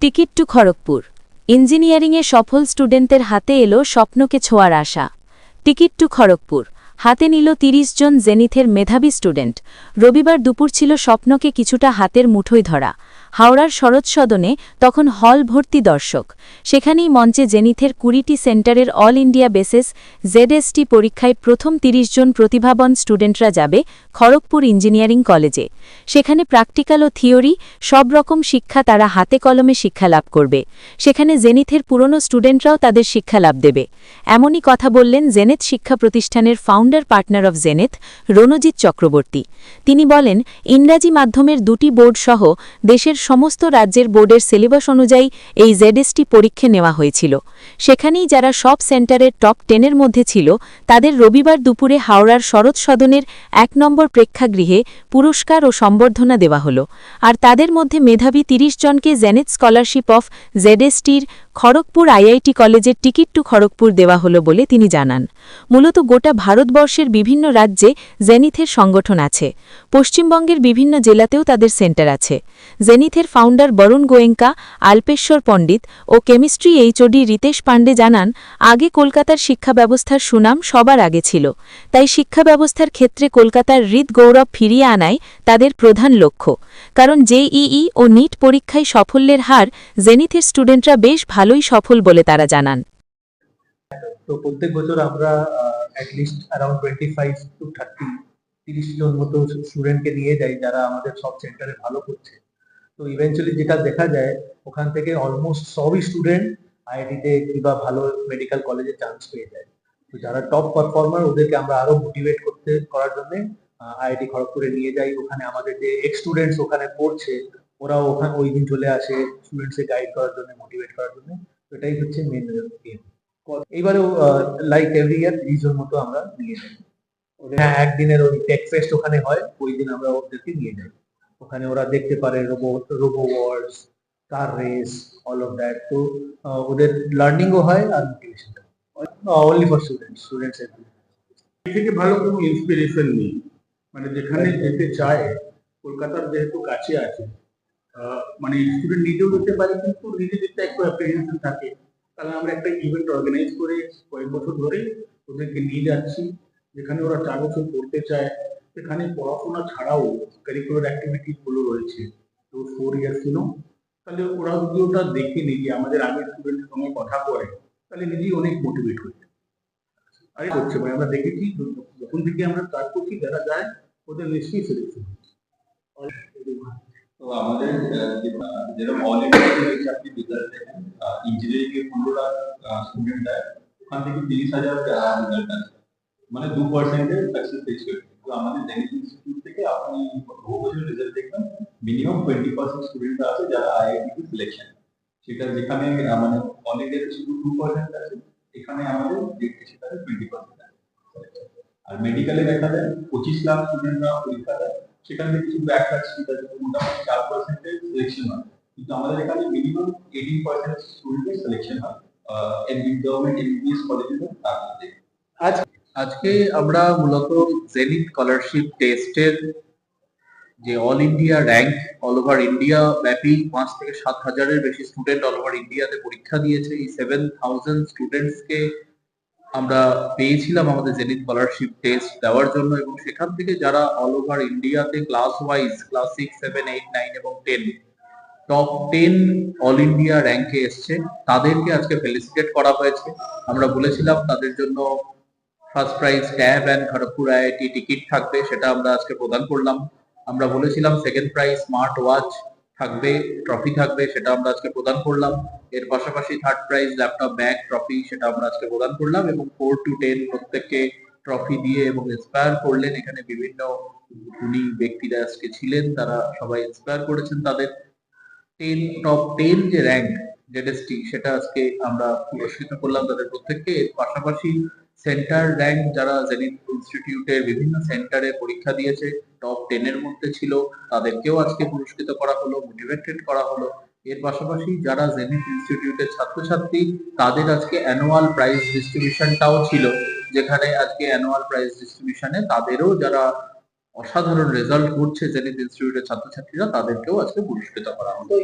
Ticket two Kharagpur. ইঞ্জিনিয়ারিংয়ে সফল স্টুডেন্টদের হাতে এলো স্বপ্নকে ছোঁয়ার আশা। টিকিট টু খড়গপুর হাতে নিল ৩০ জন জেনিথের মেধাবী স্টুডেন্ট। রবিবার দুপুর ছিল স্বপ্নকে কিছুটা হাতের মুঠোয় ধরা। হাওড়ার শরৎ সদনে তখন হল ভর্তি দর্শক। সেখানেই মঞ্চে জেনিথের ২০টি সেন্টারের অল ইন্ডিয়া বেসিস জেডএসটি পরীক্ষায় প্রথম ৩০ জন প্রতিভাবান স্টুডেন্টরা যাবে খড়গপুর ইঞ্জিনিয়ারিং কলেজে। সেখানে প্র্যাকটিক্যাল ও থিওরি সব রকম শিক্ষা তারা হাতে কলমে শিক্ষা লাভ করবে। সেখানে জেনিথের পুরনো স্টুডেন্টরাও তাদের শিক্ষা লাভ দেবে। এমনই কথা বললেন জেনেথ শিক্ষা প্রতিষ্ঠানের founder partner of Zenith Ranajit Chakraborty. তিনি বলেন, ইংরাজি মাধ্যমের ২টি বোর্ড সহ দেশের সমস্ত রাজ্যের বোর্ডের সিলেবাস অনুযায়ী এই জেডএসটি পরীক্ষা নেওয়া হয়েছিল। সেখানেই যারা সব সেন্টারের টপ 10-এর মধ্যে ছিল তাদের রবিবার দুপুরে হাওড়ার শরৎ সদনের ১ নম্বর প্রেক্ষাগৃহে পুরস্কার ও সম্বর্ধনা দেওয়া হল। আর তাদের মধ্যে মেধাবী ৩০ জনকে জেনেথ স্কলারশিপ অফ জেডএসটির খড়গপুর আইআইটি কলেজের টিকিট টু খড়গপুর দেওয়া হল বলে তিনি জানান। মূলত গোটা ভারতবর্ষের বিভিন্ন রাজ্যে জেনিথের সংগঠন আছে। পশ্চিমবঙ্গের বিভিন্ন জেলাতেও তাদের সেন্টার আছে। জেনিথের ফাউন্ডার বরুণ গোয়েঙ্কা, আল্পেশ্বর পণ্ডিত ও কেমিস্ট্রি এইচওডি রিতেশ পাণ্ডে জানান, আগে কলকাতার শিক্ষা ব্যবস্থার সুনাম সবার আগে ছিল। তাই শিক্ষা ব্যবস্থার ক্ষেত্রে কলকাতার হৃদ গৌরব ফিরিয়ে আনাই তাদের প্রধান লক্ষ্য। কারণ জেইই ও নিট পরীক্ষায় সাফল্যের হার জেনিথের স্টুডেন্টরা বেশ ভালোই সফল বলে তারা জানান। তো প্রত্যেক বছর আমরা অ্যাটলিস্ট অ্যারাউন্ড 25 to 30 জন মতো স্টুডেন্টকে নিয়ে যাই যারা আমাদের সব সেন্টারে ভালো করছে। তো ইভেন্চুয়ালি যেটা দেখা যায় ওখান থেকে অলমোস্ট সবই স্টুডেন্ট আইআইটিতে কিংবা ভালো মেডিকেল কলেজে চান্স পেয়ে যায়। তো যারা টপ পারফর্মার ওদেরকে আমরা আরো মোটিভেট করার জন্য আইআইটি খড়গপুরে নিয়ে যাই। ওখানে আমাদের যে এক্স স্টুডেন্টস ওখানে পড়ছে ওরাও ওখানে ওই দিন চলে আসে স্টুডেন্টসকে গাইড করার জন্য, মোটিভেট করার জন্য। এটাই হচ্ছে মেন গেম। এইবারেও লাইক এভরি ইয়ার 30 জন মতো আমরা নিয়ে যাই। হ্যাঁ, একদিনের ওই টেক ফেস্ট ওখানে হয়, ওই দিন আমরা ওদেরকে নিয়ে যাই। ওখানে ওরা দেখতে পারে robo words, car race, all of that. তো ওদের লার্নিংও হয় আর মোটিভেশন অনলি ফর স্টুডেন্টস থেকে ভালো কোনো ইন্সপিরেশন নেই। মানে যেখানে যেতে চায়, কলকাতার যেহেতু কাছে আছে, মানে স্টুডেন্ট নিজেও যেতে পারে, কিন্তু নিজে যেতে একটু অ্যাপ্রিহেনশন থাকে। তাহলে আমরা একটা ইভেন্ট অর্গানাইজ করে কয়েক বছর ধরে ওদেরকে নিয়ে যাচ্ছি, যেখানে ওরা 4 বছর পড়তে চায়। সেখানে পড়াশোনা ছাড়াও কারিকুলার অ্যাক্টিভিটি গুলো রয়েছে। তো 4 ইয়ার্স তাহলে ওরা যদি ওটা দেখে নিজে আমাদের আগের স্টুডেন্টের সঙ্গে কথা বলে, তাহলে নিজেই অনেক মোটিভেট হয়ে যায়। আরে করছে ভাই, আমরা দেখেছি যখন থেকে আমরা স্টার্ট করছি, যারা যায় ওদের নিশ্চয়ই সিলেকশন হচ্ছে। তো আমাদের যেরকম অল ইন্ডিয়া আপনি রেজাল্ট দেখেন, ইঞ্জিনিয়ারিং এর 15টা স্টুডেন্ট দেয়, ওখান থেকে 30,000 রেজাল্ট আছে, মানে 2% সাকসেস রেট। তো আমাদের জেনিথ ইনস্টিটিউট থেকে আপনি বহু বছর রেজাল্ট দেখবেন, মিনিমাম 20% স্টুডেন্ট আছে যারা আইআইটি সিলেকশন। সেটা যেখানে মানে অল ইন্ডিয়াতে শুধু 2% আছে, এখানে আমাদের সেখানে 20% আছে। আর মেডিকেলে দেখা যায় 25 লাখ স্টুডেন্টরা পরীক্ষা দেয়, সেখান থেকে শুধু 1 লাখ সিট আছে, মোটামুটি 4% সিলেকশন হয়। কিন্তু আমাদের এখানে মিনিমাম 18% স্টুডেন্টের সিলেকশন হয় গভর্নমেন্ট এমবিবিএস কলেজে। আজকে আমরা মূলত জেনিথ স্কলারশিপ টেস্টের যে all India rank, all over India ব্যাপী 5 থেকে 7,000-এর বেশি স্টুডেন্ট অল ওভার ইন্ডিয়াতে পরীক্ষা দিয়েছে। এই 7,000 স্টুডেন্টসকে আমরা পেয়েছিলাম আমাদের জেনিথ স্কলারশিপ টেস্ট দেওয়ার জন্য, এবং সেখান থেকে যারা অল ওভার ইন্ডিয়াতে ক্লাস ওয়াইজ ক্লাস 6, 7, 8, 9 এবং 10 টপ 10 অল ইন্ডিয়া র্যাঙ্কে এসছে, তাদেরকে আজকে ফেলিসিটেট করা হয়েছে। আমরা বলেছিলাম তাদের জন্য first prize tab and Kharagpur IIT ticket থাকবে, সেটা আমরা আজকে প্রদান করলাম। আমরা বলেছিলাম সেকেন্ড প্রাইজ স্মার্ট ওয়াচ থাকবে, ট্রফি থাকবে, সেটা আমরা আজকে প্রদান করলাম। এর পাশাপাশি third prize laptop, bag, trophy, সেটা আমরা আজকে প্রদান করলাম। এবং 4 to 10 প্রত্যেককে ট্রফি দিয়ে এবং ইন্সপায়ার করলেন। এখানে বিভিন্ন গুণী ব্যক্তিরা আজকে ছিলেন, তারা সবাই ইন্সপায়ার করেছেন তাদের। টপ 10 যে র্যাঙ্ক জেডএসটি, সেটা আজকে আমরা পুরস্কৃত করলাম তাদের প্রত্যেককে। এর পাশাপাশি সেন্টার র্যাঙ্ক যারা জেনিথ ইনস্টিটিউটের বিভিন্ন সেন্টারে পরীক্ষা দিয়েছে, টপ 10-এর মধ্যে ছিল, তাদেরকেও আজকে পুরস্কৃত করা হলো, মোটিভেটেড করা হলো। এর পাশাপাশি যারা জেনিথ ইনস্টিটিউটের ছাত্রছাত্রী, তাদের আজকে অ্যানুয়াল প্রাইজ ডিস্ট্রিবিউশনটাও ছিল, যেখানে আজকে অ্যানুয়াল প্রাইজ ডিস্ট্রিবিউশনে তাদেরও যারা অসাধারণ রেজাল্ট করছে জেনিথ ইনস্টিটিউটের ছাত্রছাত্রীরা, তাদেরকেও আজকে পুরস্কৃত করা হলো।